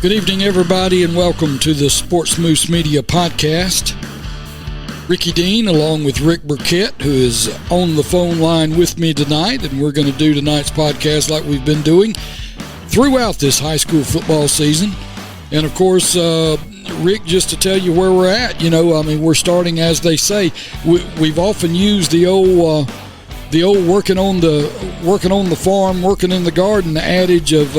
Good evening, everybody, and welcome to the SportzMoose Media Podcast. Ricky Dean, along with Rick Burkett, who is on the phone line with me tonight, and we're going to do tonight's podcast like we've been doing throughout this high school football season. And, of course, Rick, just to tell you where we're at, we're starting, as they say, we've often used the old working on the farm, working in the garden adage of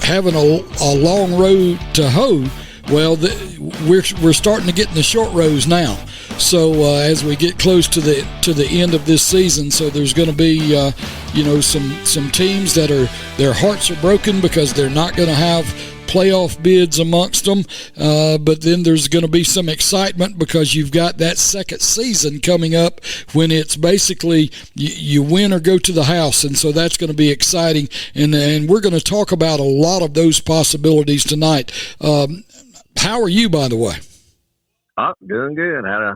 having a long road to hoe. Well, we're starting to get in the short rows now. So as we get close to the end of this season, so there's going to be some teams that their hearts are broken because they're not going to have playoff bids amongst them, but then there's going to be some excitement because you've got that second season coming up when it's basically you win or go to the house, and so that's going to be exciting, and we're going to talk about a lot of those possibilities tonight. How are you, by the way? Oh, doing good. Had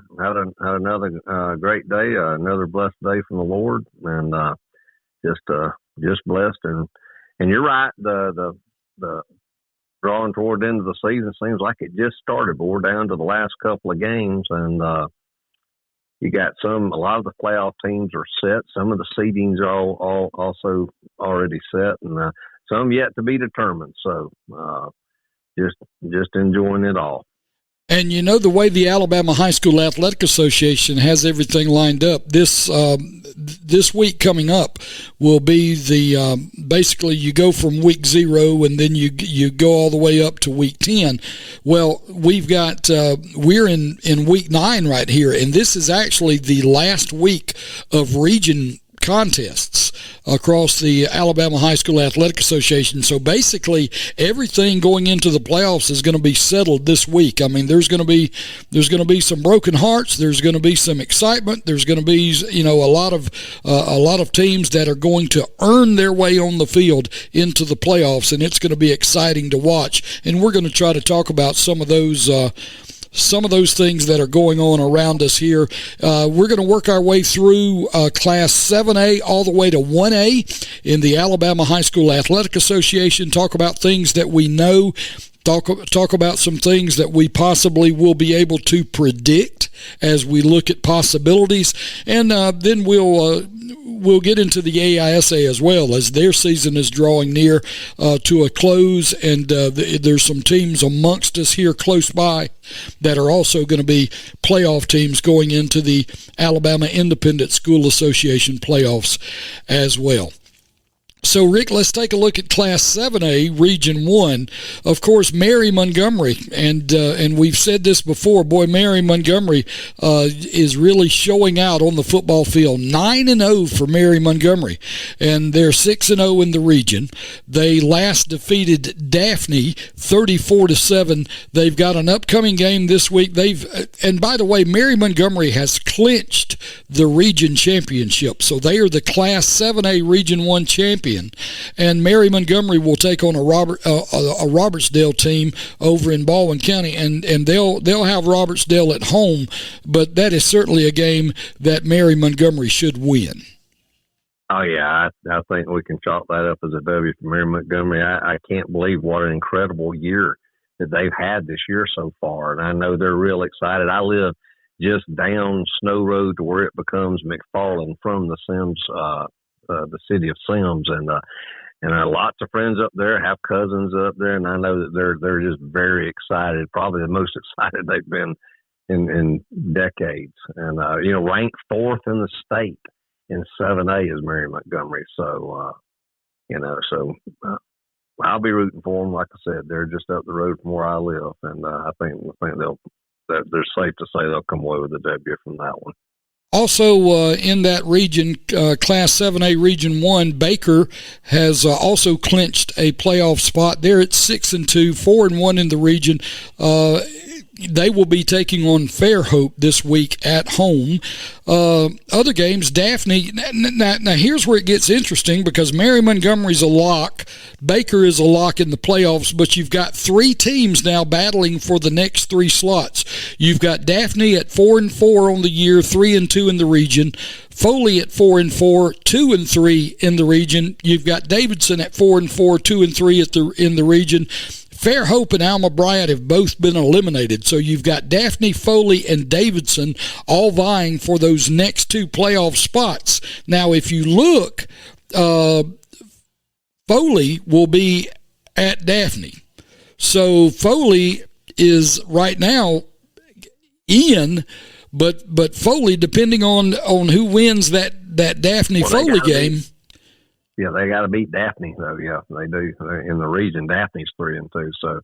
another great day, another blessed day from the Lord, and just blessed. And you're right. The drawing toward the end of the season seems like it just started, but we're down to the last couple of games, and you got a lot of the playoff teams are set. Some of the seedings are all also already set, and some yet to be determined. So just enjoying it all. And the way the Alabama High School Athletic Association has everything lined up, this week coming up will be basically you go from week 0 and then you go all the way up to week 10. Well, we're in week 9 right here, and this is actually the last week of region contests across the Alabama High School Athletic Association. So basically everything going into the playoffs is going to be settled this week. I mean, there's going to be some broken hearts, there's going to be some excitement, there's going to be a lot of teams that are going to earn their way on the field into the playoffs, and it's going to be exciting to watch. And we're going to try to talk about some of those things that are going on around us here. We're going to work our way through Class 7A all the way to 1A in the Alabama High School Athletic Association, talk about things that we know, talk about some things that we possibly will be able to predict as we look at possibilities, and then we'll get into the AISA as well, as their season is drawing near to a close, and there's some teams amongst us here close by that are also going to be playoff teams going into the Alabama Independent School Association playoffs as well. So, Rick, let's take a look at Class 7A, Region 1. Of course, Mary Montgomery, and we've said this before, boy, Mary Montgomery is really showing out on the football field. 9-0 for Mary Montgomery, and they're 6-0 in the region. They last defeated Daphne 34-7. They've got an upcoming game this week. And by the way, Mary Montgomery has clinched the region championship, so they are the Class 7A Region 1 champion. And Mary Montgomery will take on a Robertsdale team over in Baldwin County, and they'll have Robertsdale at home, but that is certainly a game that Mary Montgomery should win. Oh yeah, I think we can chalk that up as a W for Mary Montgomery. I can't believe what an incredible year that they've had this year so far, and I know they're real excited. I live just down Snow Road to where it becomes McFarland from the Sims. The city of Sims, and lots of friends up there, have cousins up there, and I know that they're just very excited, probably the most excited they've been in decades. And ranked 4th in the state in 7A is Mary Montgomery. So I'll be rooting for them. Like I said, they're just up the road from where I live, and I think they're safe to say they'll come away with a W from that one. Also in that region, Class 7A Region 1, Baker has also clinched a playoff spot. They're at 6-2, 4-1 in the region. they will be taking on Fairhope this week at home. Other games, Daphne. Now, here's where it gets interesting because Mary Montgomery's a lock. Baker is a lock in the playoffs, but you've got three teams now battling for the next three slots. You've got Daphne at 4-4 on the year, 3-2 in the region. Foley at 4-4, 2-3 in the region. You've got Davidson at 4-4, 2-3 in the region. Fairhope and Alma Bryant have both been eliminated. So you've got Daphne, Foley, and Davidson all vying for those next two playoff spots. Now, if you look, Foley will be at Daphne. So Foley is right now in, but Foley, depending on who wins that Daphne Foley game. Yeah, they got to beat Daphne, though. Yeah, they do. In the region, Daphne's 3-2. So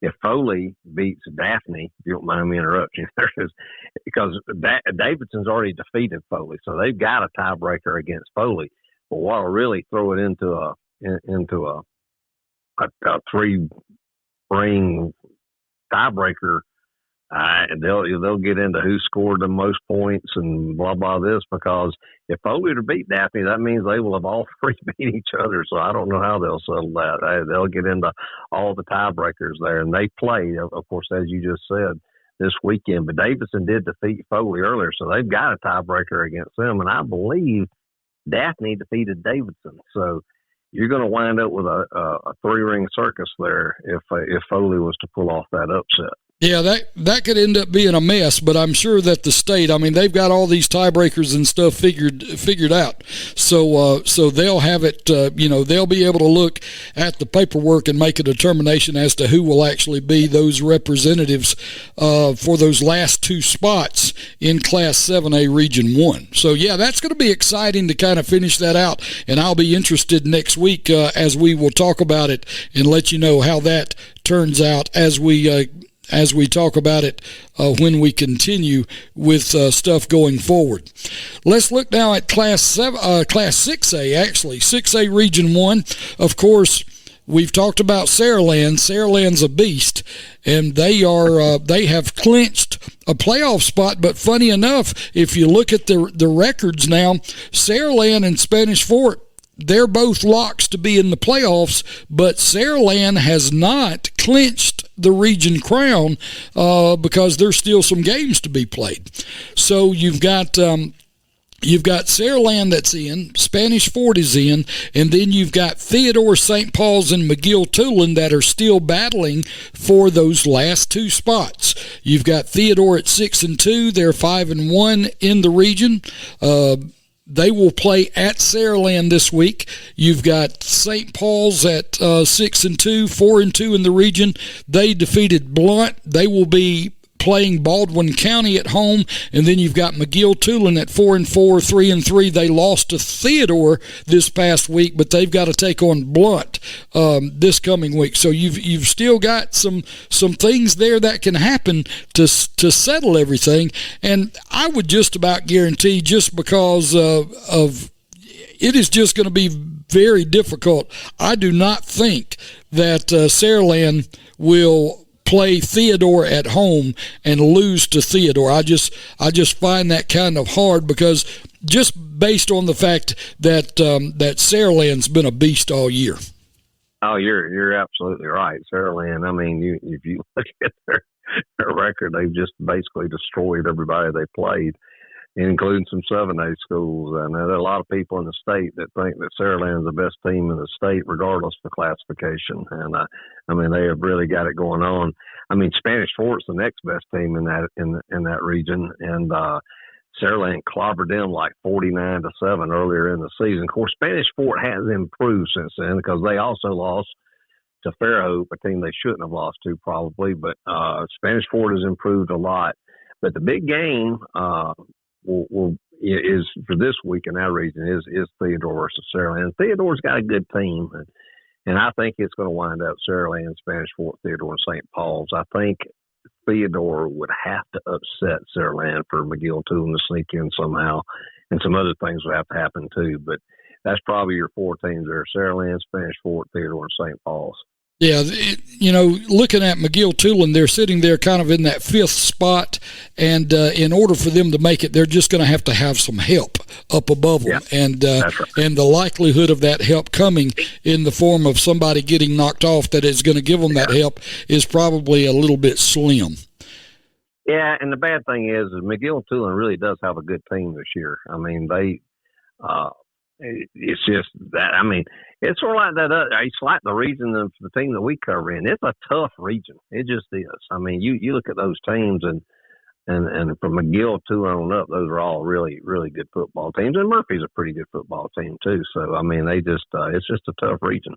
if Foley beats Daphne, if you don't mind me interrupting, because Davidson's already defeated Foley, so they've got a tiebreaker against Foley. But what'll really throw it into a three-ring tiebreaker. They'll get into who scored the most points and blah blah this, because if Foley to beat Daphne, that means they will have all three beat each other. So I don't know how they'll settle that. They'll get into all the tiebreakers there, and they play, of course, as you just said, this weekend. But Davidson did defeat Foley earlier, so they've got a tiebreaker against them, and I believe Daphne defeated Davidson. So you're going to wind up with a three-ring circus there if Foley was to pull off that upset. Yeah, that could end up being a mess, but I'm sure that the state, I mean, they've got all these tiebreakers and stuff figured out. So they'll have it, they'll be able to look at the paperwork and make a determination as to who will actually be those representatives for those last two spots in Class 7A Region 1. So, yeah, that's going to be exciting to kind of finish that out, and I'll be interested next week as we will talk about it and let you know how that turns out as we talk about it when we continue with stuff going forward. Let's look now at Class 6A, actually, 6A Region 1. Of course, we've talked about Saraland. Saraland's a beast, and they have clinched a playoff spot. But funny enough, if you look at the records now, Saraland and Spanish Fort, they're both locks to be in the playoffs, but Saraland has not clinched the region crown because there's still some games to be played. So you've got Saraland that's in, Spanish Fort is in, and then you've got Theodore, St. Paul's, and McGill-Tulane that are still battling for those last two spots. You've got Theodore at 6-2; they're 5-1 in the region. They will play at Saraland this week. You've got St. Paul's at 6-2, 4-2 in the region. They defeated Blount. They will be playing Baldwin County at home, and then you've got McGill-Tulane at 4-4, 3-3. They lost to Theodore this past week, but they've got to take on Blount this coming week. So you've still got some things there that can happen to settle everything, and I would just about guarantee, just because of it is just going to be very difficult. I do not think that Saraland will play Theodore at home and lose to Theodore. I just find that kind of hard, because just based on the fact that that Saraland's been a beast all year. Oh, you're absolutely right. Saraland, I mean, if you look at their record, they've just basically destroyed everybody they played, including some 7A schools. And there are a lot of people in the state that think that Saraland's the best team in the state, regardless of classification. And I mean, they have really got it going on. I mean, Spanish Fort's the next best team in that region, and Saraland clobbered them like 49-7 earlier in the season. Of course, Spanish Fort has improved since then, because they also lost to Fairhope, a team they shouldn't have lost to probably. But Spanish Fort has improved a lot. But the big game is for this week in that region is Theodore versus Saraland. Theodore's got a good team, and I think it's going to wind up Saraland, Spanish Fort, Theodore, and St. Paul's. I think Theodore would have to upset Saraland for McGill-Tulane to sneak in somehow, and some other things would have to happen too. But that's probably your four teams there: Saraland, Spanish Fort, Theodore, and St. Paul's. Yeah, looking at McGill-Tulane, they're sitting there kind of in that fifth spot, and in order for them to make it, they're just going to have some help up above them, and that's right. and the likelihood of that help coming in the form of somebody getting knocked off that is going to give them that help is probably a little bit slim. Yeah, and the bad thing is McGill-Tulane really does have a good team this year. I mean, it's just that. I mean, it's sort of like that. It's like the region of the team that we cover in. It's a tough region. It just is. I mean, you look at those teams, and from McGill on up, those are all really, really good football teams. And Murphy's a pretty good football team too. So I mean, it's just a tough region.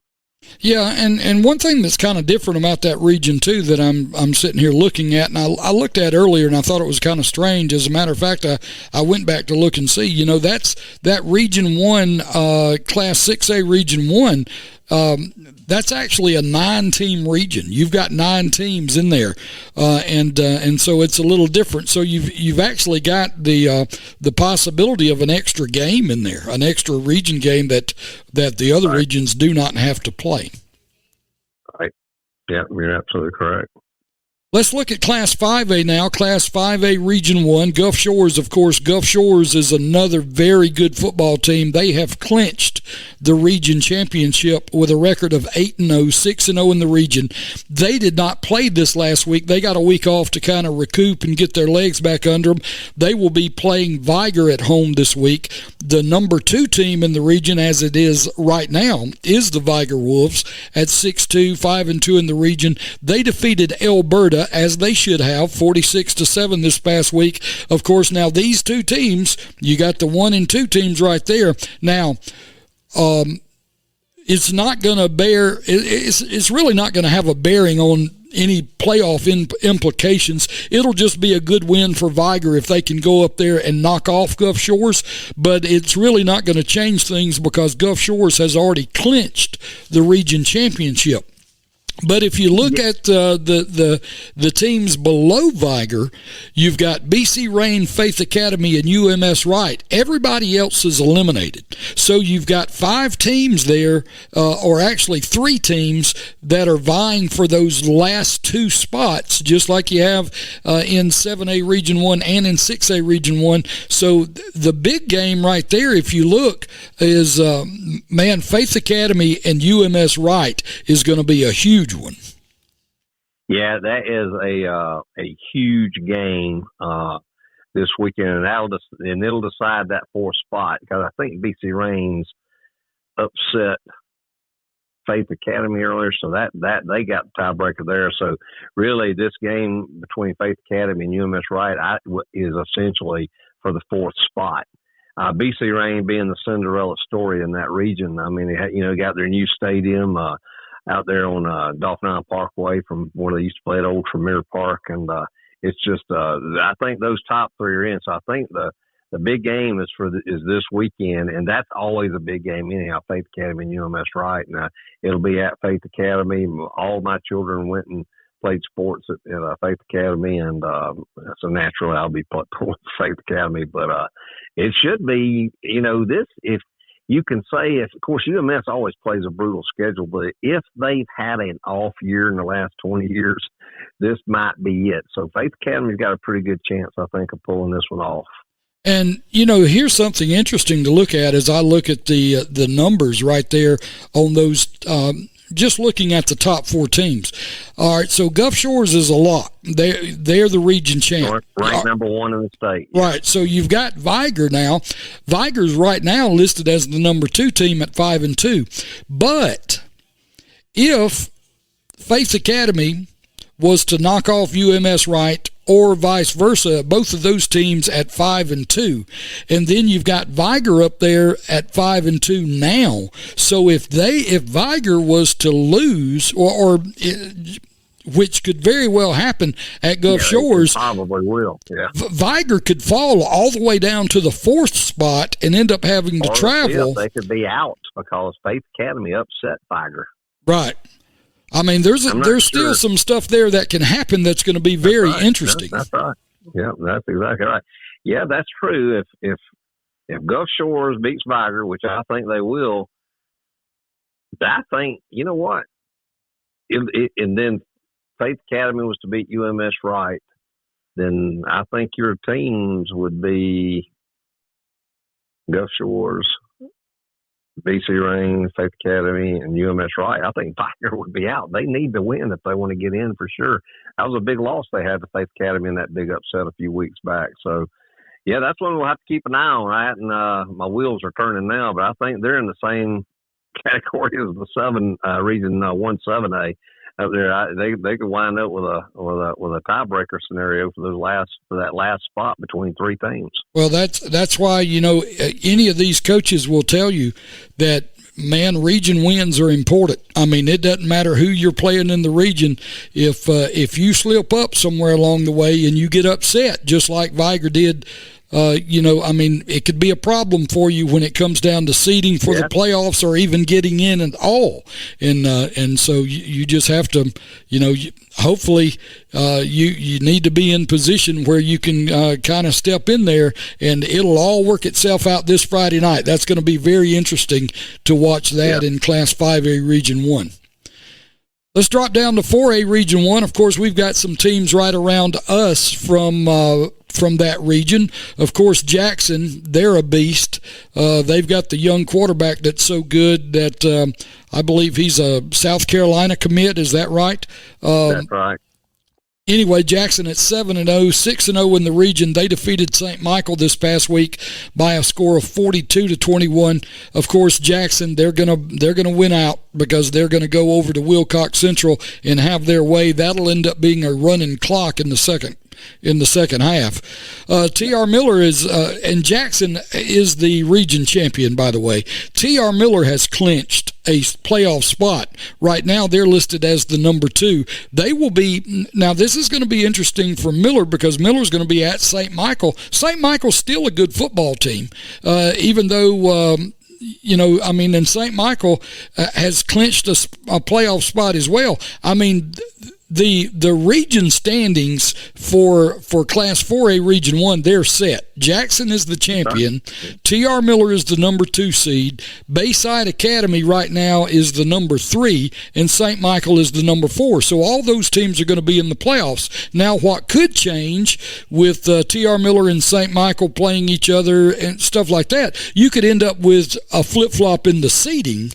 Yeah, and one thing that's kind of different about that region too that I'm sitting here looking at, and I looked at earlier and I thought it was kind of strange. As a matter of fact, I went back to look and see. That's that Region 1, Class 6A Region 1. That's actually a 9-team region. You've got 9 teams in there, and so it's a little different. So you've actually got the possibility of an extra game in there, an extra region game that the other regions do not have to play. Right. Yeah, you're absolutely correct. Let's look at Class 5A now. Class 5A Region 1, Gulf Shores, of course. Gulf Shores is another very good football team. They have clinched the region championship with a record of 8-0, 6-0 in the region. They did not play this last week. They got a week off to kind of recoup and get their legs back under them. They will be playing Viger at home this week. The number 2 team in the region, as it is right now, is the Viger Wolves at 6-2, 5-2 in the region. They defeated Alberta, as they should have, 46-7 this past week. Of course, now these 2 teams, you got the 1 and 2 teams right there. Now, it's not going to it's really not going to have a bearing on any playoff implications. It'll just be a good win for Viger if they can go up there and knock off Gulf Shores, but it's really not going to change things because Gulf Shores has already clinched the region championship. But if you look at the teams below Viger, you've got BC Rain, Faith Academy, and UMS Wright. Everybody else is eliminated. So you've got 5 teams there, or actually 3 teams that are vying for those last 2 spots, just like you have in 7A Region 1 and in 6A Region 1. So the big game right there, if you look, is, Faith Academy and UMS Wright is going to be a huge one. Yeah, that is a huge game this weekend, and it'll decide that 4th spot because I think BC Rains upset Faith Academy earlier, so that they got the tiebreaker there. So really, this game between Faith Academy and UMS Wright is essentially for the 4th spot. BC Rain being the Cinderella story in that region. I mean, they got their new stadium out there on Dolphin Island Parkway from where they used to play at Old Tremere Park, and it's just I think those top 3 are in. So I think the big game is this weekend, and that's always a big game anyhow. Faith Academy and UMS Wright, and it'll be at Faith Academy. All my children went and played sports at Faith Academy, and so naturally I'll be pulling Faith Academy. But it should be, this if. You can say, of course, UMS always plays a brutal schedule, but if they've had an off year in the last 20 years, this might be it. So Faith Academy's got a pretty good chance, I think, of pulling this one off. And, here's something interesting to look at as I look at the numbers right there on those just looking at the top 4 teams. All right, so Gulf Shores is a lot. They're the region champ. Ranked number 1 in the state. Right, so you've got Viger now. Viger's right now listed as the number 2 team at 5-2. But if Faith Academy was to knock off UMS Wright or vice versa, both of those teams at 5-2, and then you've got Viger up there at 5-2 now. So if Viger was to lose, or which could very well happen at Gulf Shores, probably will. Yeah, Viger could fall all the way down to the 4th spot and end up having to travel. They could be out because Faith Academy upset Viger. Right. I mean, there's still some stuff there that can happen that's going to be very interesting. That's right. Yeah, that's exactly right. Yeah, that's true. If Gulf Shores beats Viger, which I think they will, I think, you know what? and then Faith Academy was to beat UMS Wright, then I think your teams would be Gulf Shores, BC Rain, Faith Academy, and UMS Wright. I think Tiger would be out. They need to win if they want to get in for sure. That was a big loss they had to Faith Academy in that big upset a few weeks back. So, yeah, that's one we'll have to keep an eye on, right? And my wheels are turning now, but I think they're in the same category as the Region 1-7A up there. They could wind up with a tiebreaker scenario for that last spot between three teams. Well, that's why any of these coaches will tell you that, man, region wins are important. I mean, it doesn't matter who you're playing in the region. If you slip up somewhere along the way and you get upset, just like Viger did, it could be a problem for you when it comes down to seeding for the playoffs or even getting in at all. And so you just have to, hopefully you need to be in position where you can kind of step in there, and it'll all work itself out this Friday night. That's going to be very interesting to watch that in Class 5A Region 1. Let's drop down to 4A Region 1. Of course, we've got some teams right around us from that region. Of course, Jackson, they're a beast. They've got the young quarterback that's so good that I believe he's a South Carolina commit. Is that right? That's right. Anyway, Jackson at 7-0, 6-0 in the region. They defeated St. Michael this past week by a score of 42-21. Of course, Jackson, they're gonna win out because they're gonna go over to Wilcox Central and have their way. That'll end up being a running clock in the second half. T.R. Miller is and Jackson is the region champion, by the way. T.R. Miller has clinched a playoff spot. Right now they're listed as the number 2. They will be, now this is going to be interesting for Miller because Miller's going to be at St. Michael. St. Michael's still a good football team, even though and St. Michael has clinched a playoff spot as well. I mean, the region standings for Class 4A Region 1, they're set. Jackson is the champion. T.R. Miller is the number 2 seed. Bayside Academy right now is the number 3, and St. Michael is the number 4. So all those teams are going to be in the playoffs. Now, what could change with T.R. Miller and St. Michael playing each other and stuff like that, you could end up with a flip-flop in the seeding.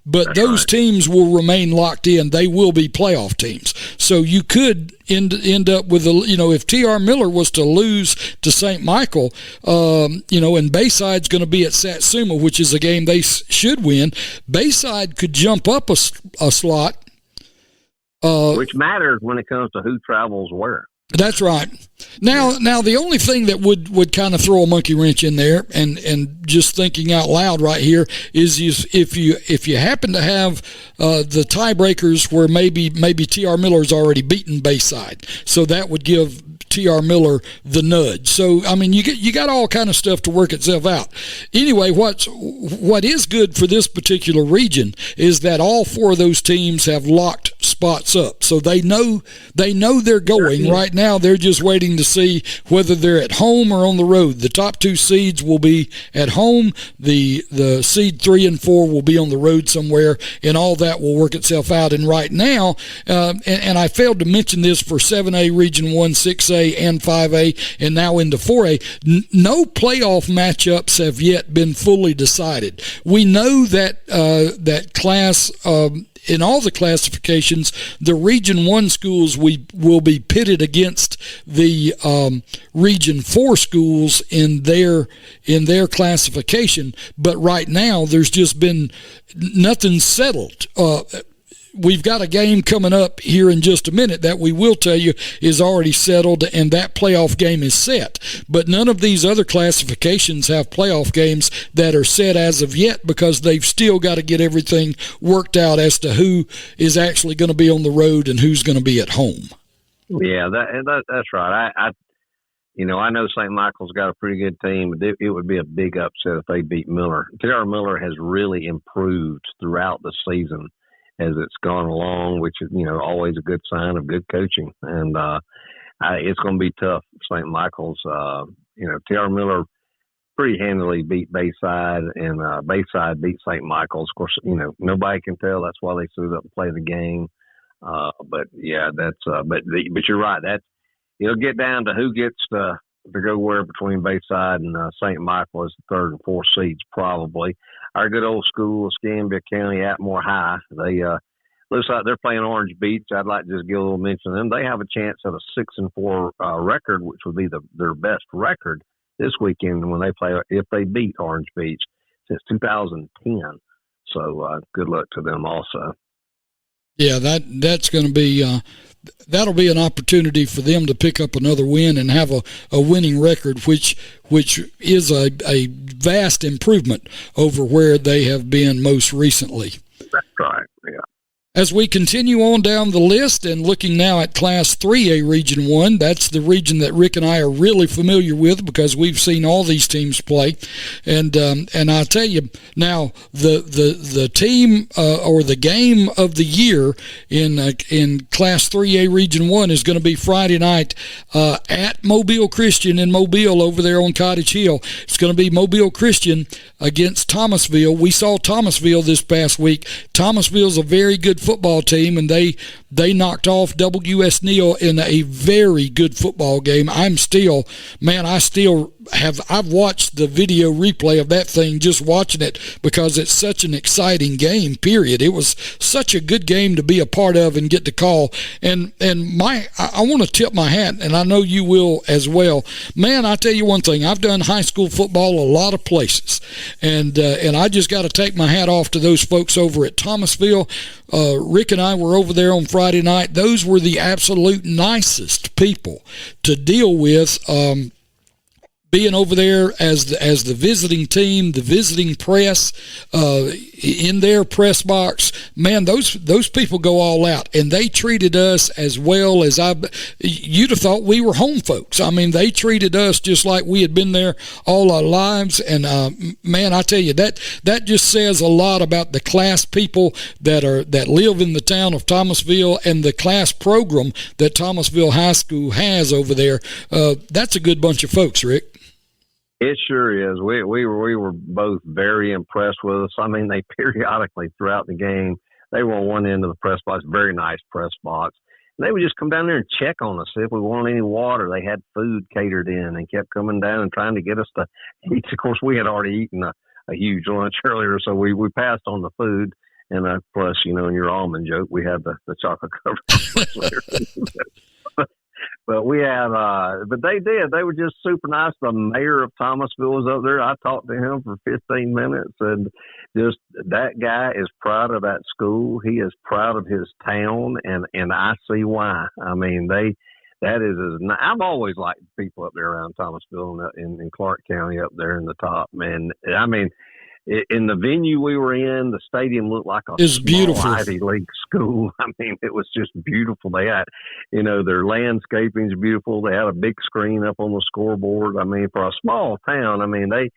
But those teams will remain locked in. They will be playoff teams. So you could end up with, if T.R. Miller was to lose to St. Michael, and Bayside's going to be at Satsuma, which is a game they should win, Bayside could jump up a slot. Which matters when it comes to who travels where. That's right. Now the only thing that would kind of throw a monkey wrench in there, and just thinking out loud right here, is if you happen to have the tiebreakers where maybe T.R. Miller's already beaten Bayside, so that would give T.R. Miller the nudge. So I mean, you got all kind of stuff to work itself out. Anyway, what is good for this particular region is that all 4 of those teams have locked spots up, so they know they're going. Right now they're just waiting to see whether they're at home or on the road. The top 2 seeds will be at home. The seed 3 and 4 will be on the road somewhere, and all that will work itself out. And right now, and I failed to mention this for 7A Region 1, 6A, and 5A, and now into 4A, no playoff matchups have yet been fully decided. We know that class in all the classifications, the Region 1 schools will be pitted against the Region 4 schools in their classification. But right now, there's just been nothing settled. We've got a game coming up here in just a minute that we will tell you is already settled, and that playoff game is set. But none of these other classifications have playoff games that are set as of yet because they've still got to get everything worked out as to who is actually going to be on the road and who's going to be at home. Yeah, that's right. I know St. Michael's got a pretty good team, but it would be a big upset if they beat Miller. T.R. Miller has really improved throughout the season as it's gone along, which is, always a good sign of good coaching. And it's going to be tough for St. Michael's. T.R. Miller pretty handily beat Bayside, and Bayside beat St. Michael's. Of course, nobody can tell. That's why they stood up and played the game. But yeah, but you're right. It'll get down to who gets to go where between Bayside and St. Michael as the third and fourth seeds, probably. Our good old school, Escambia County, Atmore High, they looks like they're playing Orange Beach. I'd like to just give a little mention to them. They have a chance at a 6-4 record, which would be their best record this weekend when they play, if they beat Orange Beach since 2010. So good luck to them also. Yeah, that's going to be that'll be an opportunity for them to pick up another win and have a winning record, which is a vast improvement over where they have been most recently. That's right, yeah. As we continue on down the list and looking now at Class 3A Region 1, that's the region that Rick and I are really familiar with because we've seen all these teams play. And I tell you now, the team or the game of the year in Class 3A Region 1 is going to be Friday night at Mobile Christian in Mobile over there on Cottage Hill. It's going to be Mobile Christian against Thomasville. We saw Thomasville this past week. Thomasville's a very good football team, and they knocked off W.S. Neal in a very good football game. I've watched the video replay of that thing, just watching it, because it's such an exciting game, period. It was such a good game to be a part of and get to call. And I want to tip my hat, and I know you will as well. Man, I tell you one thing, I've done high school football a lot of places, and I just got to take my hat off to those folks over at Thomasville. Rick and I were over there on Friday night. Those were the absolute nicest people to deal with. Being over there as the visiting team, the visiting press, in their press box, man, those people go all out, and they treated us as well as you'd have thought we were home folks. I mean, they treated us just like we had been there all our lives, and man, I tell you, that just says a lot about the class people that live in the town of Thomasville and the class program that Thomasville High School has over there. That's a good bunch of folks, Rick. It sure is. We were both very impressed with us. I mean, they periodically throughout the game, they were on one end of the press box, very nice press box. And they would just come down there and check on us if we wanted any water. They had food catered in and kept coming down and trying to get us to eat. Of course, we had already eaten a huge lunch earlier, so we passed on the food. And plus, in your almond joke, we had the chocolate covered. But we had, but they did. They were just super nice. The mayor of Thomasville was up there. I talked to him for 15 minutes, and just that guy is proud of that school. He is proud of his town, and I see why. I mean, I've always liked people up there around Thomasville and in Clarke County up there in the top, man. I mean, in the venue we were in, the stadium looked like a beautiful Ivy League school. I mean, it was just beautiful. They had, their landscaping's beautiful. They had a big screen up on the scoreboard. I mean, for a small town, I mean, when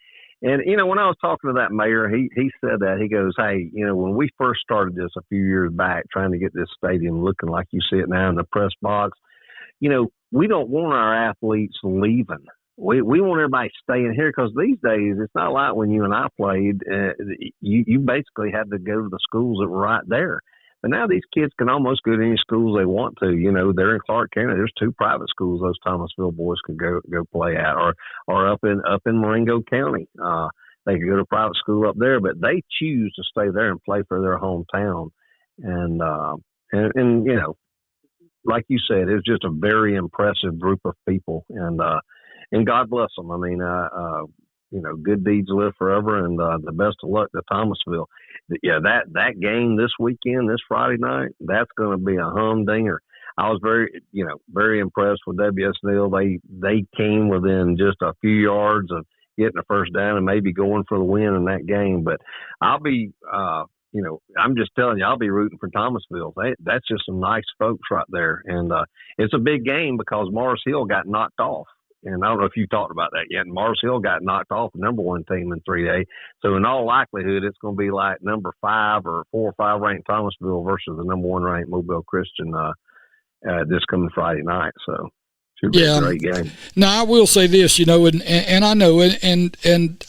I was talking to that mayor, he said that. He goes, hey, when we first started this a few years back, trying to get this stadium looking like you see it now in the press box, we don't want our athletes leaving. We want everybody staying here, because these days it's not like when you and I played. You basically had to go to the schools that were right there. But now these kids can almost go to any schools they want to. They're in Clarke County. There's 2 private schools those Thomasville boys could go play at, or up in Marengo County. They could go to private school up there, but they choose to stay there and play for their hometown. And like you said, it was just a very impressive group of people, and God bless them. I mean, good deeds live forever, and the best of luck to Thomasville. Yeah, that game this weekend, this Friday night, that's going to be a humdinger. I was very impressed with W.S. Neal. They came within just a few yards of getting a first down and maybe going for the win in that game. But I'll be, I'm just telling you, I'll be rooting for Thomasville. That's just some nice folks right there, and it's a big game because Mars Hill got knocked off. And I don't know if you talked about that yet. Mars Hill got knocked off the number 1 team in 3A. So in all likelihood, it's going to be like number 5 or 4 or 5 ranked Thomasville versus the number 1 ranked Mobile Christian this coming Friday night. So Should be a great game. Now, I will say this, and I know, and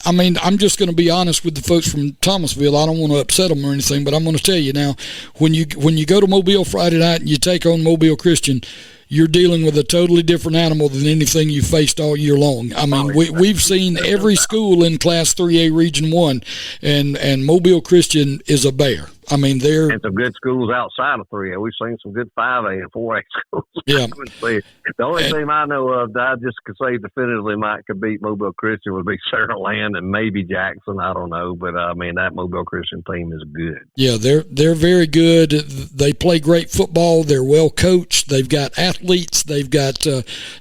I mean, I'm just going to be honest with the folks from Thomasville. I don't want to upset them or anything, but I'm going to tell you now, when you go to Mobile Friday night and you take on Mobile Christian, you're dealing with a totally different animal than anything you faced all year long. I mean, we've seen every school in Class 3A Region 1, and Mobile Christian is a bear. I mean, and some good schools outside of 3A. We've seen some good 5A and 4A schools. Yeah. The only team I know of that I just could say definitively could beat Mobile Christian would be Sarah Land and maybe Jackson. I don't know. But, I mean, that Mobile Christian team is good. Yeah, they're very good. They play great football. They're well coached. They've got athletes. They've got,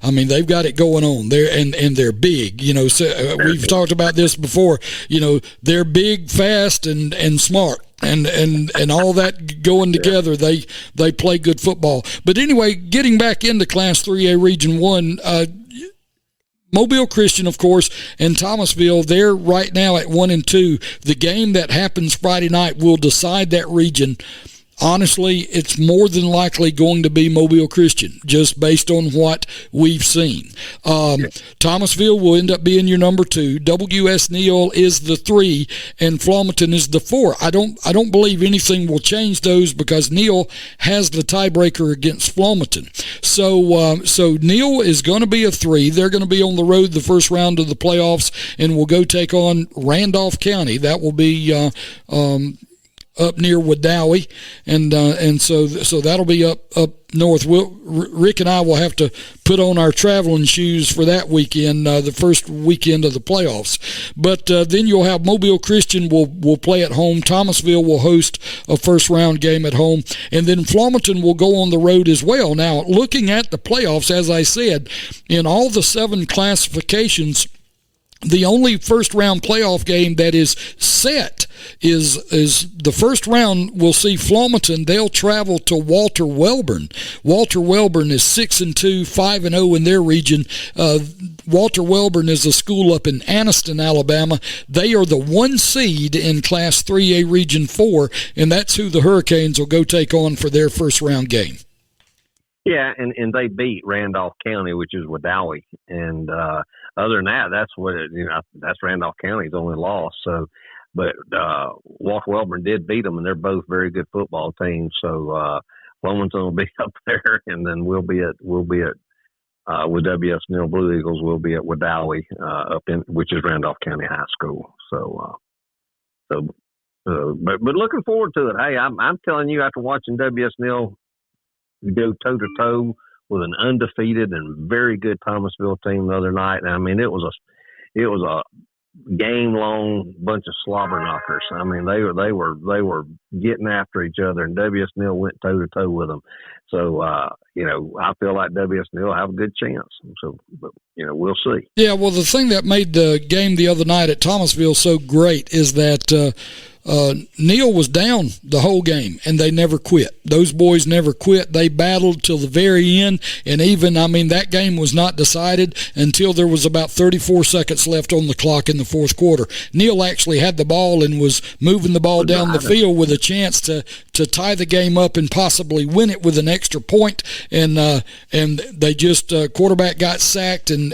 they've got it going on. And they're big. So we've talked about this before. They're big, fast, and smart. And all that going together, they play good football. But anyway, getting back into Class 3A Region 1, Mobile Christian, of course, and Thomasville, they're right now at 1-2. The game that happens Friday night will decide that region. Honestly, it's more than likely going to be Mobile Christian, just based on what we've seen. Thomasville will end up being your number 2. W.S. Neal is the 3, and Flomaton is the 4. I don't believe anything will change those because Neal has the tiebreaker against Flomaton. So Neal is going to be a 3. They're going to be on the road the first round of the playoffs, and will go take on Randolph County. That will be up near Wadowee, and so that'll be up north. Rick and I will have to put on our traveling shoes for that weekend, the first weekend of the playoffs. But then you'll have Mobile Christian will play at home. Thomasville will host a first round game at home, and then Flomaton will go on the road as well. Now, looking at the playoffs, as I said, in all the 7 classifications, the only first-round playoff game that is set is the first round. We'll see Flomaton. They'll travel to Walter Welborn. Walter Welborn is 6-2, 5-0 in their region. Walter Welborn is a school up in Anniston, Alabama. They are the 1 seed in Class 3A Region 4, and that's who the Hurricanes will go take on for their first-round game. Yeah, and they beat Randolph County, which is Wadowee, and other than that, that's Randolph County's only loss. So, but Walter Welborn did beat them, and they're both very good football teams. So Wilmington will be up there, and then we'll be at with WS Neal Blue Eagles. We'll be at Wadowee which is Randolph County High School. But looking forward to it. Hey, I'm telling you, after watching WS Neal go toe-to-toe with an undefeated and very good Thomasville team the other night. I mean, it was a game-long bunch of slobber knockers. I mean, they were getting after each other, and WS Neal went toe-to-toe with them. So, I feel like WS Neal will have a good chance. So, but, we'll see. Yeah, well, the thing that made the game the other night at Thomasville so great is that Neal was down the whole game, and they never quit. Those boys never quit. They battled till the very end, and even, that game was not decided until there was about 34 seconds left on the clock in the fourth quarter. Neal actually had the ball and was moving the ball down the field with a chance to tie the game up and possibly win it with an extra point, and they just quarterback got sacked, and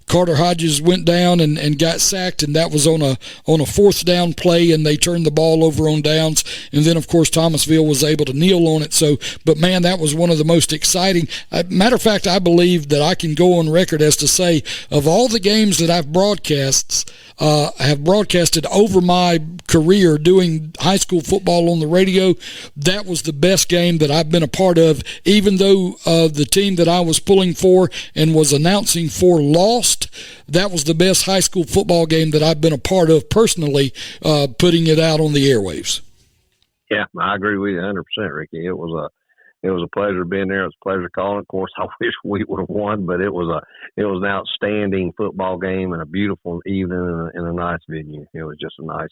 Carter Hodges went down and got sacked, and that was on a fourth down play, and they turned the ball over on downs, and then of course Thomasville was able to kneel on it. So, but man, that was one of the most exciting. Matter of fact, I believe that I can go on record as to say, of all the games that I've broadcasted over my career doing high school football on the radio, that was the best game that I've been a part of, even though the team that I was pulling for and was announcing for lost. That was the best high school football game that I've been a part of personally, putting it out on the airwaves. Yeah, I agree with you 100%, Ricky. It was a pleasure being there. It was a pleasure calling. Of course, I wish we would have won, but it was an outstanding football game and a beautiful evening in a nice venue. It was just a nice,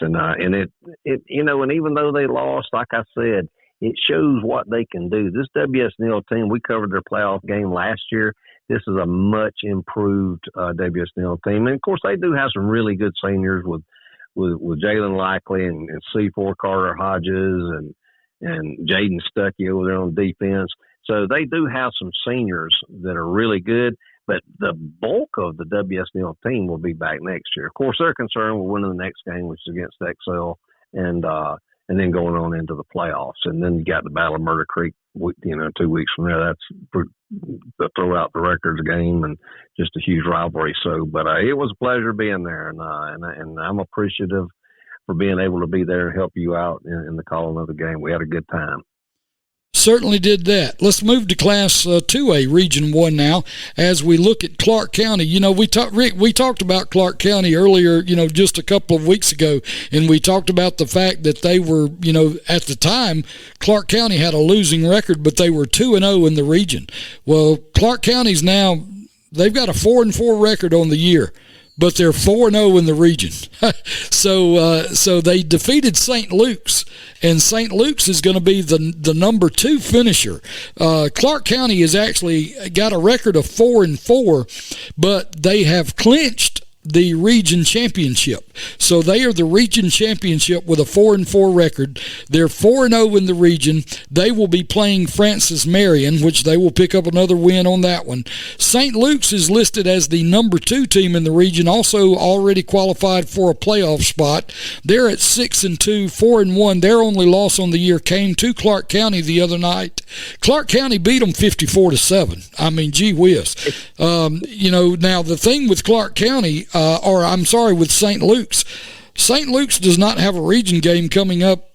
and it and even though they lost, like I said, it shows what they can do. This WS Neal team, we covered their playoff game last year. This is a much improved WS Neal team, and of course, they do have some really good seniors with Jalen Likely and C4 Carter Hodges and Jaden Stuckey over there on defense. So they do have some seniors that are really good, but the bulk of the WS Neal team will be back next year. Of course, they're concerned with winning the next game, which is against Excel, and then going on into the playoffs. And then you got the Battle of Murder Creek, 2 weeks from there. That's the throw out the records game and just a huge rivalry. So, but it was a pleasure being there, and I'm appreciative for being able to be there and help you out in the calling of the game. We had a good time. Certainly did that. Let's move to Class 2A Region 1 now as we look at Clarke County. Rick, we talked about Clarke County earlier, just a couple of weeks ago, and we talked about the fact that they were, at the time, Clarke County had a losing record, but they were 2-0 in the region. Well, Clarke County's now, they've got a 4-4 record on the year, but they're 4-0 in the region. So they defeated St. Luke's, and St. Luke's is going to be the number 2 finisher. Clarke County has actually got a record of 4-4, but they have clinched the region championship. So they are the region championship with a 4-4 record. They're 4-0 in the region. They will be playing Francis Marion, which they will pick up another win on that one. St. Luke's is listed as the number 2 team in the region, also already qualified for a playoff spot. They're at 6-2, 4-1. Their only loss on the year came to Clarke County the other night. Clarke County beat them 54-7. I mean, gee whiz. Now the thing with Clarke County, with St. Luke's. St. Luke's does not have a region game coming up.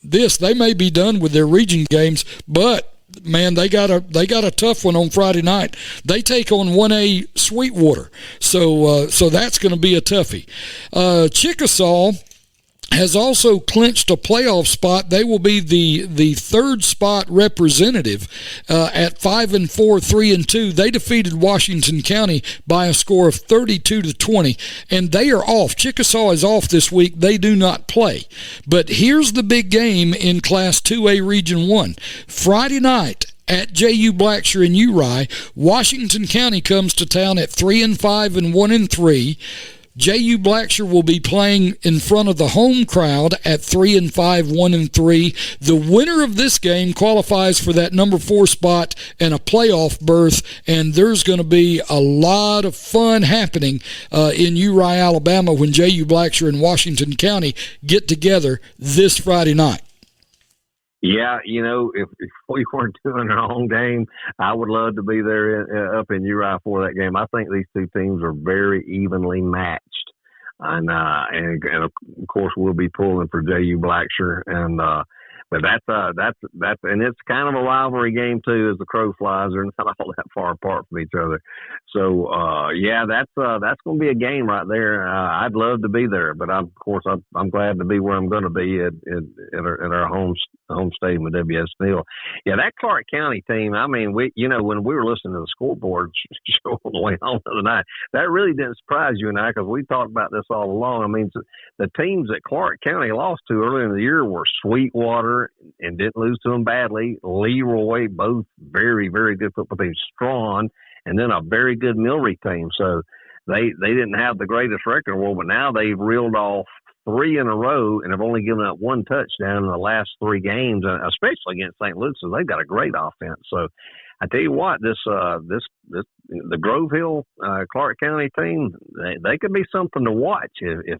They may be done with their region games, but man, they got a tough one on Friday night. They take on 1A Sweetwater, so that's going to be a toughie. Chickasaw has also clinched a playoff spot. They will be the third spot representative at 5-4, 3-2. They defeated Washington County by a score of 32-20, and they are off. Chickasaw is off this week. They do not play. But here's the big game in Class 2A Region 1. Friday night at J.U. Blackshear in Uri, Washington County comes to town at 3-5 and 1-3. J.U. Blackshear will be playing in front of the home crowd at 3-5, 1-3. The winner of this game qualifies for that number 4 spot and a playoff berth, and there's going to be a lot of fun happening in Uri, Alabama when J.U. Blackshear and Washington County get together this Friday night. Yeah, if we weren't doing our own game, I would love to be there up in Uri for that game. I think these two teams are very evenly matched, and of course we'll be pulling for J.U. Blackshear, but that's and it's kind of a rivalry game too, as the crow flies. They're not all that far apart from each other. So that's going to be a game right there. I'd love to be there, but I'm glad to be where I'm going to be at our home stadium with WS Neal. Yeah, that Clarke County team. I mean, when we were listening to the scoreboard show on the way home the other night, that really didn't surprise you and I, because we talked about this all along. I mean, the teams that Clarke County lost to earlier in the year were Sweetwater, and didn't lose to them badly. Leroy, both very, very good football teams. Strawn, and then a very good Milry team. So they didn't have the greatest record in the world, but now they've reeled off 3 in a row and have only given up 1 touchdown in the last 3 games, especially against St. Luke's. So they've got a great offense. So I tell you what, the Grove Hill Clarke County team, they could be something to watch if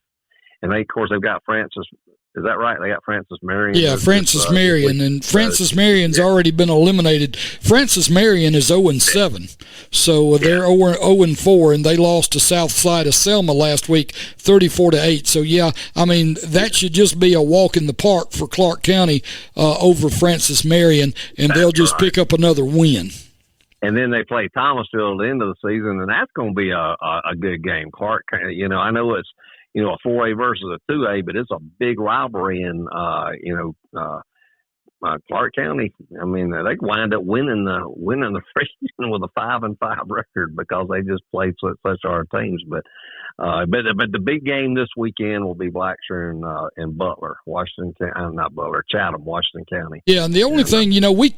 and they, of course, they've got Francis. Is that right? They got Francis Marion. Yeah, Francis Marion, and Francis Marion's already been eliminated. Francis Marion is 0-7, so they're 0-4, and they lost to Southside of Selma last week, 34-8. So yeah, I mean that should just be a walk in the park for Clarke County over Francis Marion, and they'll just pick up another win. And then they play Thomasville at the end of the season, and that's going to be a good game. Clarke, I know it's a 4A versus a 2A, but it's a big rivalry in, Clarke County. I mean, they wind up winning the region with a 5-5 record because they just played such hard teams. But the big game this weekend will be Blackshear and Butler, Chatham, Washington County. Yeah, and the only thing,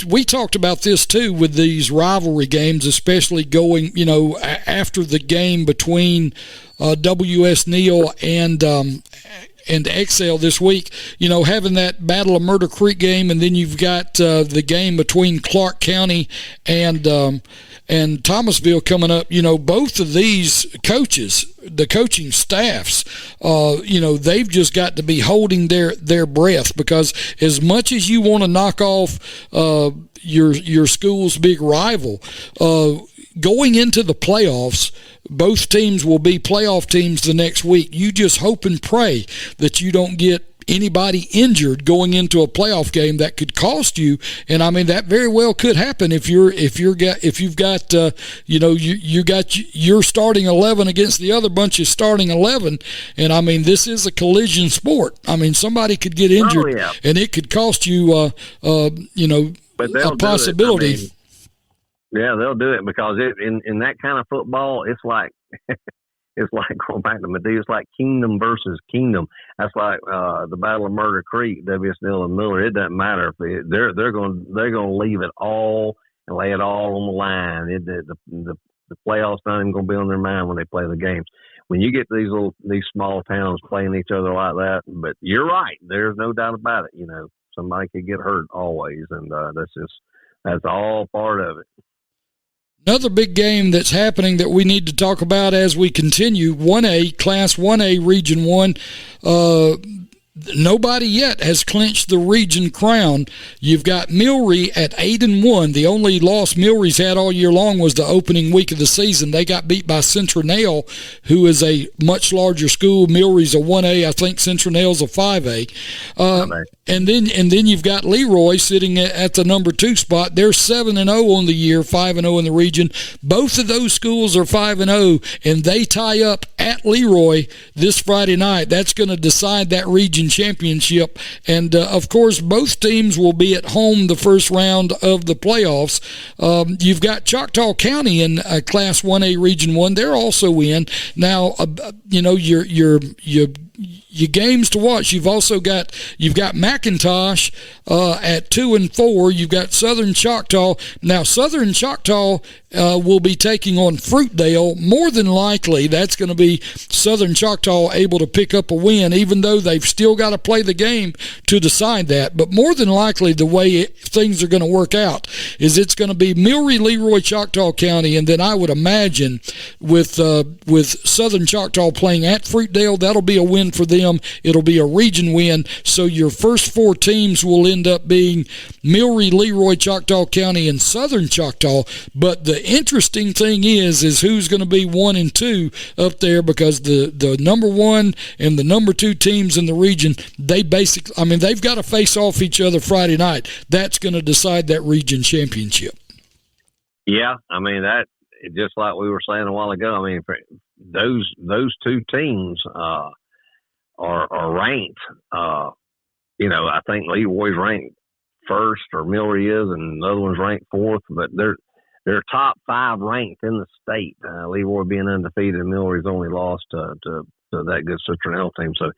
we talked about this too with these rivalry games, especially going, after the game between WS Neal and excel this week. Having that Battle of Murder Creek game, and then you've got the game between Clarke County and Thomasville coming up. Both of these coaches, the coaching staffs, they've just got to be holding their breath, because as much as you want to knock off your school's big rival, going into the playoffs, both teams will be playoff teams the next week. You just hope and pray that you don't get anybody injured going into a playoff game that could cost you. And I mean, that very well could happen if you've got your starting 11 against the other bunch's starting 11. And I mean, this is a collision sport. I mean, somebody could get injured, and it could cost you a possibility. Yeah, they'll do it, because in that kind of football, it's like it's like going back to Medea. It's like kingdom versus kingdom. That's like the Battle of Murder Creek, WSNL and Miller. It doesn't matter if they're going to leave it all and lay it all on the line. The playoffs not even going to be on their mind when they play the games. When you get to these small towns playing each other like that, but you're right. There's no doubt about it. Somebody could get hurt always, and that's all part of it. Another big game that's happening that we need to talk about as we continue, 1A, Class 1A, Region 1. Nobody yet has clinched the region crown. You've got Milry at 8-1. The only loss Milry's had all year long was the opening week of the season. They got beat by Centronale, who is a much larger school. Milry's a 1A. I think Centronale's a 5A. And then you've got Leroy sitting at the number 2 spot. They're 7-0 on the year, 5-0 in the region. Both of those schools are 5-0, and they tie up at Leroy this Friday night. That's going to decide that region championship. And of course, both teams will be at home the first round of the playoffs. You've got Choctaw County in Class 1A Region 1. They're also in. Now, your games to watch. You've got McIntosh at 2-4. You've got Southern Choctaw. Now, Southern Choctaw will be taking on Fruitdale. More than likely, that's going to be Southern Choctaw able to pick up a win, even though they've still got to play the game to decide that. But more than likely, the way things are going to work out is it's going to be Milry, Leroy, Choctaw County, and then I would imagine with Southern Choctaw playing at Fruitdale, that'll be a win for them. It'll be a region win. So your first 4 teams will end up being Milry, Leroy, Choctaw County, and Southern Choctaw. But the interesting thing is who's going to be 1 and 2 up there, because the number 1 and the number 2 teams in the region, they've got to face off each other Friday night. That's going to decide that region championship. Yeah, I mean, that just like we were saying a while ago. I mean, those 2 teams are ranked. I think Leroy's ranked first, or Milry is, and the other one's ranked 4th. But they're top 5 ranked in the state. Leroy being undefeated, and Milry's only lost to that good Citronelle team. So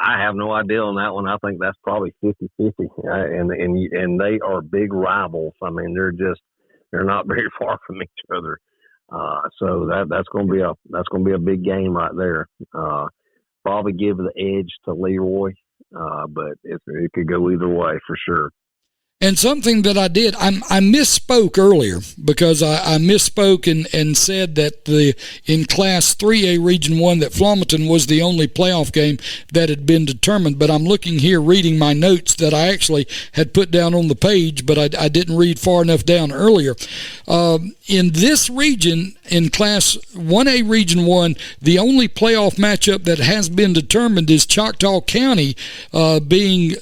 I have no idea on that one. I think that's probably 50-50. And they are big rivals. I mean, they're not very far from each other. So that's going to be a big game right there. Probably give the edge to Leroy, but it could go either way for sure. And something that I did, I misspoke earlier, because I misspoke and said that in Class 3A Region 1 that Flomaton was the only playoff game that had been determined. But I'm looking here, reading my notes that I actually had put down on the page, but I didn't read far enough down earlier. In this region, in Class 1A Region 1, the only playoff matchup that has been determined is Choctaw County being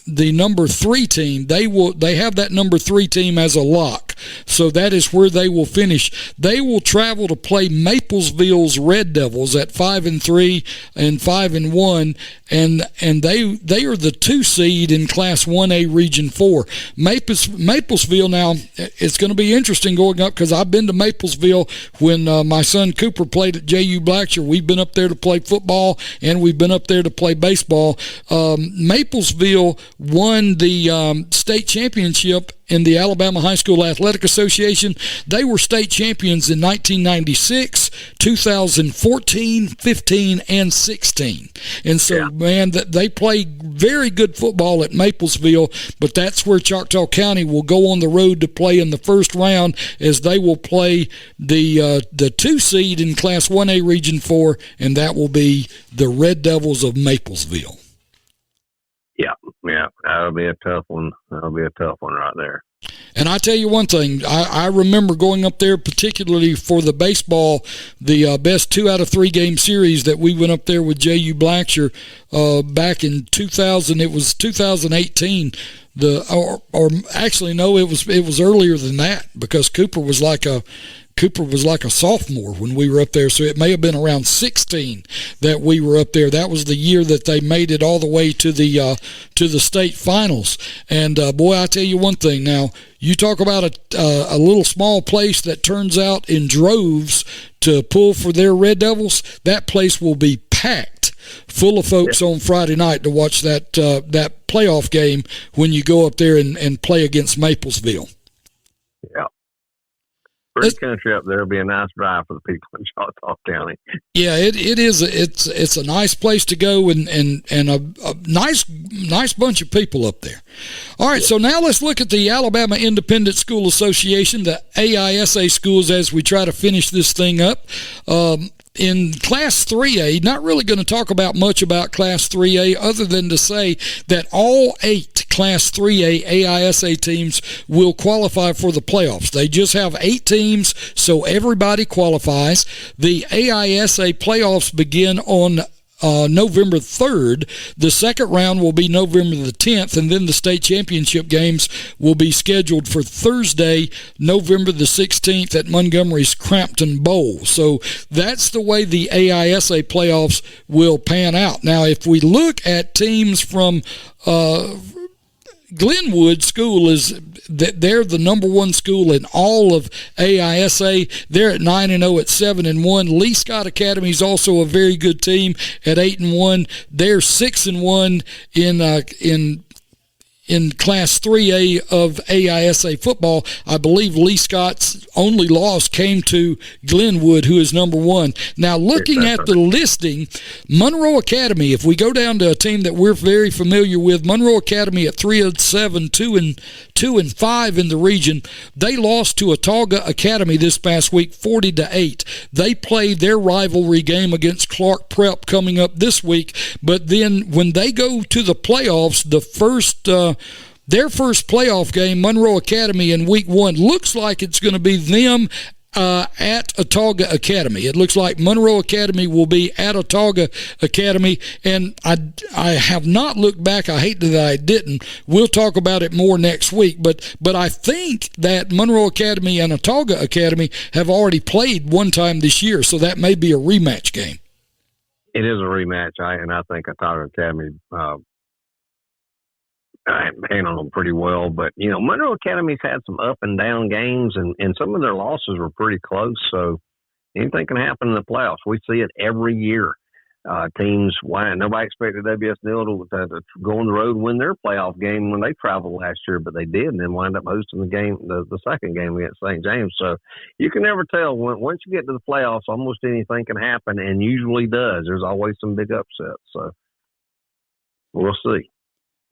the number 3 team. They have that number 3 team as a lock. So that is where they will finish. They will travel to play Maplesville's Red Devils at 5-3 and 5-1, and they are the 2 seed in Class 1A Region 4. Maplesville, now, it's going to be interesting going up, because I've been to Maplesville when my son Cooper played at J.U. Blackshear. We've been up there to play football, and we've been up there to play baseball. Maplesville won the state championship in the Alabama High School Athletic Association. They were state champions in 1996, 2014, 15, and 16. And so, man, they play very good football at Maplesville, but that's where Choctaw County will go on the road to play in the first round, as they will play the 2 seed in Class 1A Region 4, and that will be the Red Devils of Maplesville. Yeah, that'll be a tough one. That'll be a tough one right there. And I tell you one thing, I remember going up there, particularly for the baseball, the best 2 out of 3 game series that we went up there with J.U. Blacksher back in 2000. It was 2018. Or actually no, it was earlier than that, because Cooper was like a sophomore when we were up there, so it may have been around 16 that we were up there. That was the year that they made it all the way to the state finals. And boy, I tell you one thing. Now, you talk about a little small place that turns out in droves to pull for their Red Devils. That place will be packed full of folks on Friday night to watch that playoff game when you go up there and play against Maplesville. Yeah. Pretty country up there. It'll be a nice drive for the people in Choctaw County. Yeah, it is. It's a nice place to go, and a nice bunch of people up there. All right, so now let's look at the Alabama Independent School Association, the AISA schools, as we try to finish this thing up. In Class 3A, not really going to talk about much about Class 3A other than to say that all 8 Class 3A AISA teams will qualify for the playoffs. They just have 8 teams, so everybody qualifies. The AISA playoffs begin on November 3rd. The second round will be November the 10th, and then the state championship games will be scheduled for Thursday, November the 16th at Montgomery's Crampton Bowl. So that's the way the AISA playoffs will pan out. Now, if we look at teams from Glenwood School, is that they're the number 1 school in all of AISA. They're at 9-0 at 7-1. Lee Scott Academy is also a very good team at 8-1. They're 6-1 in Class 3A of AISA football. I believe Lee Scott's only loss came to Glenwood, who is number 1. Now, looking at the listing, Monroe Academy, if we go down to a team that we're very familiar with, Monroe Academy at 3-7, 2-5 in the region. They lost to Autauga Academy this past week, 40-8. They play their rivalry game against Clarke Prep coming up this week, but then when they go to the playoffs, their first playoff game, Monroe Academy in week 1, looks like it's going to be them at Autauga Academy. It looks like Monroe Academy will be at Autauga Academy, and I have not looked back. I hate that I didn't. We'll talk about it more next week, but I think that Monroe Academy and Autauga Academy have already played one time this year, so that may be a rematch game. It is a rematch, and I think Autauga Academy handled them pretty well, but Monroe Academy's had some up and down games, and some of their losses were pretty close. So anything can happen in the playoffs. We see it every year. Teams, nobody expected WSNL to go on the road and win their playoff game when they traveled last year, but they did, and then wind up hosting the game, the second game against St. James. So you can never tell. Once you get to the playoffs, almost anything can happen, and usually does. There's always some big upsets. So we'll see.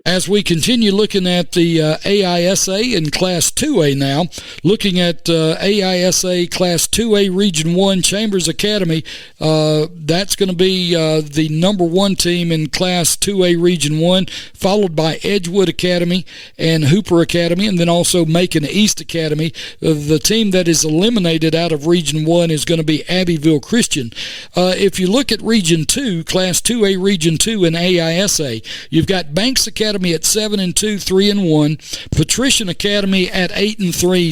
As we continue looking at the AISA in Class 2A now, looking at AISA Class 2A Region 1, Chambers Academy, that's going to be the number 1 team in Class 2A Region 1, followed by Edgewood Academy and Hooper Academy, and then also Macon East Academy. The team that is eliminated out of Region 1 is going to be Abbeville Christian. If you look at Region 2, Class 2A Region 2 in AISA, you've got Banks Academy at 7-2, 3-1. Patrician Academy at 8-3,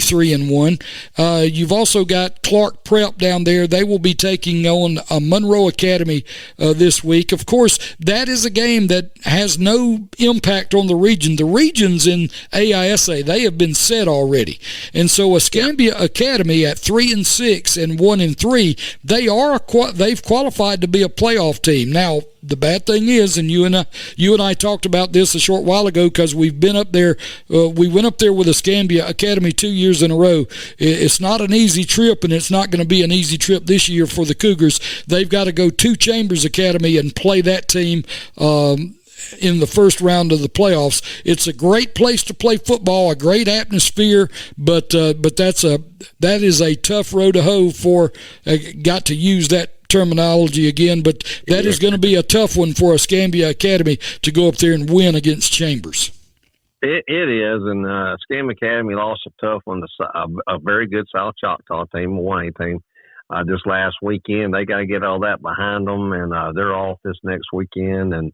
3-1. You've also got Clarke Prep down there. They will be taking on Monroe Academy this week. Of course, that is a game that has no impact on the region. The regions in AISA, they have been set already. And so Escambia Academy at 3-6 and 1-3, they've qualified to be a playoff team. Now, the bad thing is, and you and I talked about this a short while ago because we've been up there. We went up there with Escambia Academy 2 years in a row. It's not an easy trip, and it's not going to be an easy trip this year for the Cougars. They've got to go to Chambers Academy and play that team in the first round of the playoffs. It's a great place to play football, a great atmosphere, but that is a tough road to hoe for. Got to use that terminology again, but that is going to be a tough one for Escambia Academy to go up there and win against Chambers. It is, and Escambia Academy lost a tough one to a very good South Choctaw team, a 1A team. This last weekend, they got to get all that behind them, and they're off this next weekend, and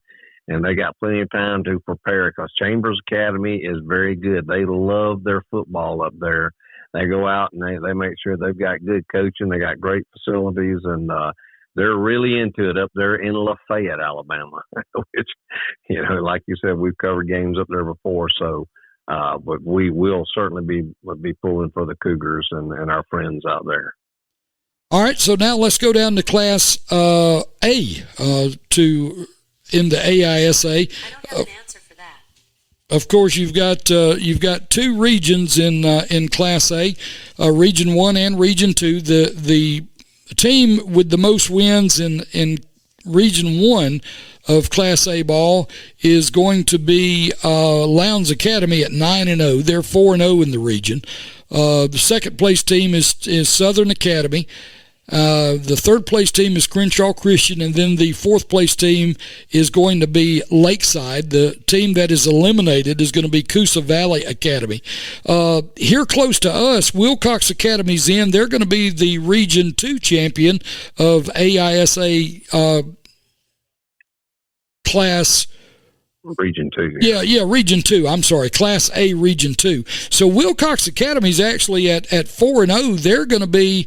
they got plenty of time to prepare because Chambers Academy is very good. They love their football up there. They go out and they make sure they've got good coaching. They got great facilities, and they're really into it up there in Lafayette, Alabama, which, like you said, we've covered games up there before. So, but we will certainly be pulling for the Cougars and our friends out there. All right, so now let's go down to Class A in the AISA. I don't have an answer for that. Of course, you've got two regions in Class A, Region 1 and Region 2. The team with the most wins in Region 1 of Class A ball is going to be Lowndes Academy at 9-0. They're 4-0 in the region. The second place team is Southern Academy. The third place team is Crenshaw Christian, and then the fourth place team is going to be Lakeside. The team that is eliminated is going to be Coosa Valley Academy. Here close to us, Wilcox Academy's in. They're going to be the Region 2 champion of AISA Class Region 2. Yeah, Region 2. I'm sorry, Class A Region 2. So Wilcox Academy's actually at 4-0. They're going to be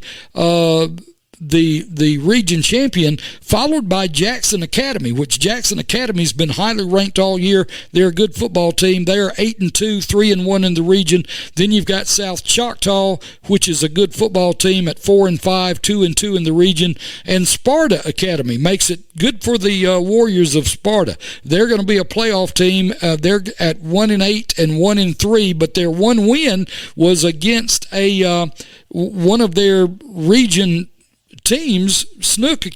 the region champion, followed by Jackson Academy, which Jackson Academy's been highly ranked all year. They're a good football team. They are 8-2, 3-1 in the region. Then you've got South Choctaw, which is a good football team at 4-5, 2-2 in the region. And Sparta Academy makes it good for the Warriors of Sparta. They're going to be a playoff team. They're at 1-8 and 1-3, but their one win was against one of their region teams, Snook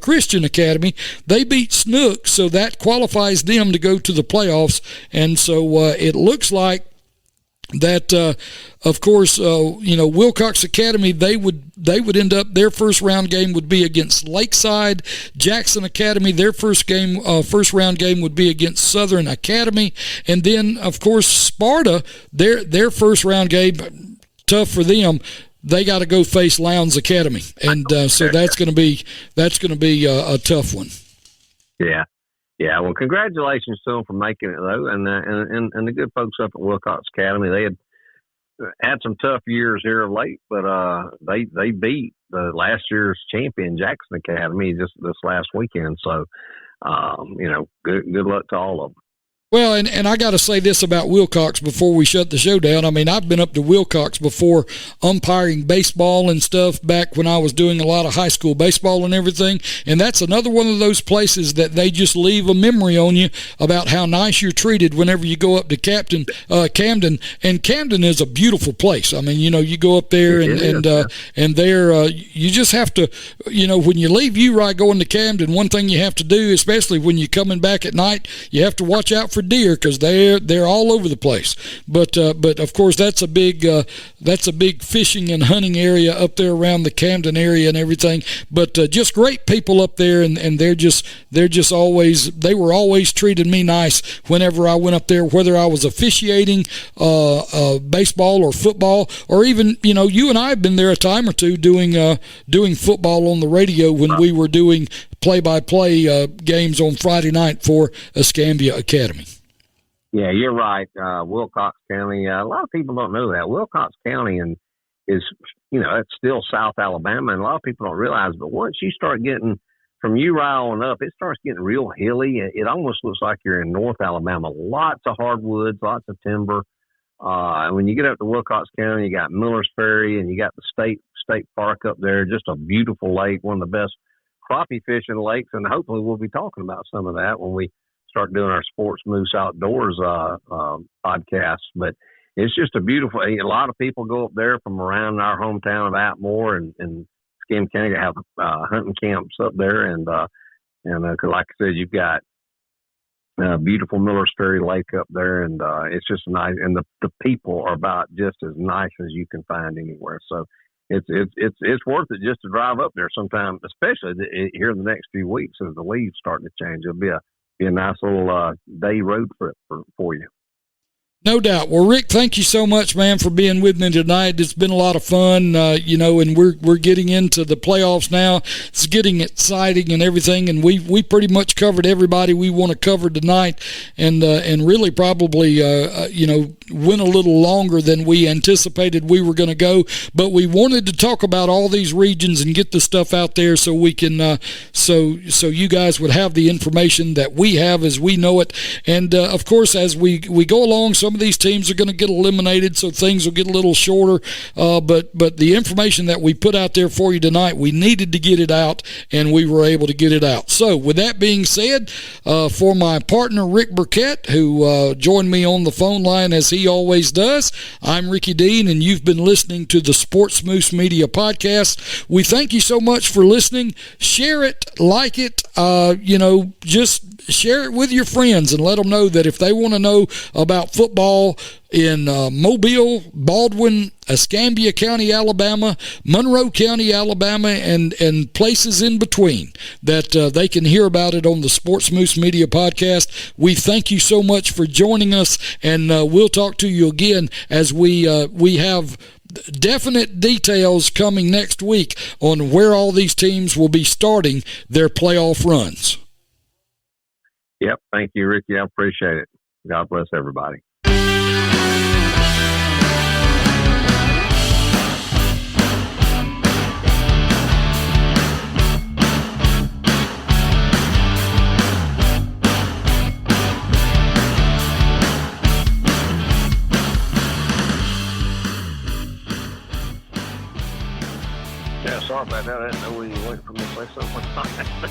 Christian Academy. They beat Snook, so that qualifies them to go to the playoffs. And so it looks like that, of course, Wilcox Academy, they would end up, their first round game would be against Lakeside. Jackson Academy, their first round game would be against Southern Academy. And then, of course, Sparta, their first round game, tough for them. They got to go face Lowndes Academy, and so that's going to be a tough one. Yeah. Well, congratulations to them for making it though, and the good folks up at Wilcox Academy. They had some tough years here of late, but they beat the last year's champion Jackson Academy just this last weekend. So, good luck to all of them. Well, and I got to say this about Wilcox before we shut the show down. I mean, I've been up to Wilcox before umpiring baseball and stuff back when I was doing a lot of high school baseball and everything, and that's another one of those places that they just leave a memory on you about how nice you're treated whenever you go up to Camden. And Camden is a beautiful place. I mean, you go up there and there you just have to, when you leave Uri going to Camden, one thing you have to do, especially when you're coming back at night, you have to watch out for deer because they're all over the place. But of course that's a big fishing and hunting area up there around the Camden area and everything. But just great people up there, and they were always treating me nice whenever I went up there, whether I was officiating baseball or football, or even you and I have been there a time or two doing football on the radio when we were doing play-by-play games on Friday night for Escambia Academy. Yeah, you're right. Wilcox County, a lot of people don't know that. Wilcox County is it's still South Alabama, and a lot of people don't realize, but once you start getting from Uri on up, it starts getting real hilly. It almost looks like you're in North Alabama. Lots of hardwoods, lots of timber. And when you get up to Wilcox County, you got Miller's Ferry, and you got the state park up there, just a beautiful lake, one of the best crappie fishing lakes, and hopefully we'll be talking about some of that when we start doing our SportzMoose Outdoors podcast. But it's just a beautiful. A lot of people go up there from around our hometown of Atmore and Escambia County, have hunting camps up there, and 'cause like I said, you've got beautiful Miller's Ferry Lake up there, and it's just nice. And the people are about just as nice as you can find anywhere. So it's worth it just to drive up there sometime, especially here in the next few weeks as the leaves starting to change. It'll be a nice little day road trip for you. No doubt. Well, Rick, thank you so much, man, for being with me tonight. It's been a lot of fun, and we're getting into the playoffs now. It's getting exciting and everything, and we pretty much covered everybody we want to cover tonight, and really probably went a little longer than we anticipated we were going to go, but we wanted to talk about all these regions and get the stuff out there so we can so you guys would have the information that we have as we know it, and of course as we go along, some of these teams are going to get eliminated, so things will get a little shorter, but the information that we put out there for you tonight, we needed to get it out, and we were able to get it out. So with that being said, for my partner Rick Burkett, who joined me on the phone line as he always does, I'm Ricky Dean, and you've been listening to the SportzMoose Media Podcast. We thank you so much for listening. Share it, like it, just share it with your friends and let them know that if they want to know about football in Mobile, Baldwin, Escambia County, Alabama, Monroe County, Alabama, and places in between, that they can hear about it on the SportzMoose Media Podcast. We thank you so much for joining us, and we'll talk to you again as we have definite details coming next week on where all these teams will be starting their playoff runs. Yep. Thank you, Ricky. I appreciate it. God bless everybody. Yeah, sorry about that. I didn't know where you went from to say something.